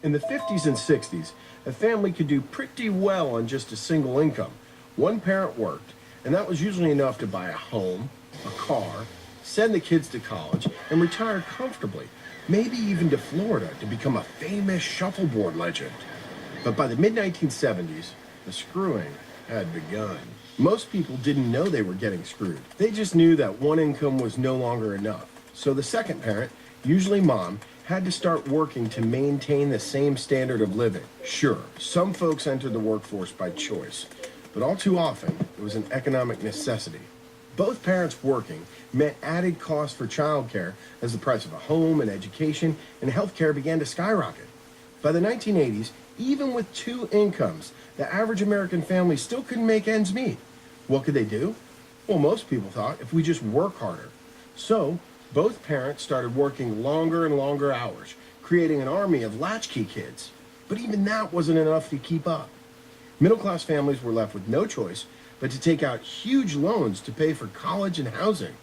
In the 50s and 60s, a family could do pretty well on just a single income. One parent worked, and that was usually enough to buy a home, a car, send the kids to college, and retire comfortably, maybe even to Florida to become a famous shuffleboard legend. But by the mid-1970s, the screwing had begun. Most people didn't know they were getting screwed. They just knew that one income was no longer enough. So the second parent, usually mom, had to start working to maintain the same standard of living. Sure, some folks entered the workforce by choice, but all too often, it was an economic necessity. Both parents working meant added costs for childcare as the price of a home and education and healthcare began to skyrocket. By the 1980s, even with two incomes, the average American family still couldn't make ends meet. What could they do? Well, most people thought if we just work harder. So, both parents started working longer and longer hours, creating an army of latchkey kids. But even that wasn't enough to keep up. Middle-class families were left with no choice but to take out huge loans to pay for college and housing.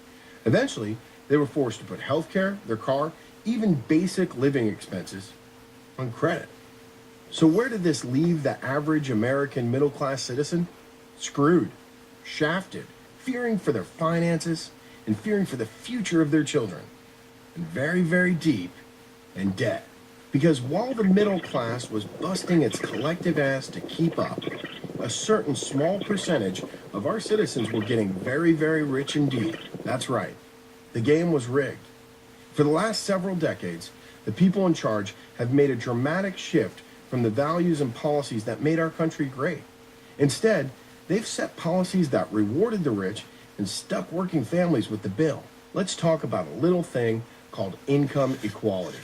Eventually, they were forced to put healthcare, their car, even basic living expenses on credit. So where did this leave the average American middle-class citizen? Screwed, shafted, fearing for their finances, and fearing for the future of their children, and very, very deep in debt. Because while the middle class was busting its collective ass to keep up, a certain small percentage of our citizens were getting very, very rich indeed. That's right. The game was rigged. For the last several decades, the people in charge have made a dramatic shift from the values and policies that made our country great. Instead, they've set policies that rewarded the rich and stuck working families with the bill. Let's talk about a little thing called income equality.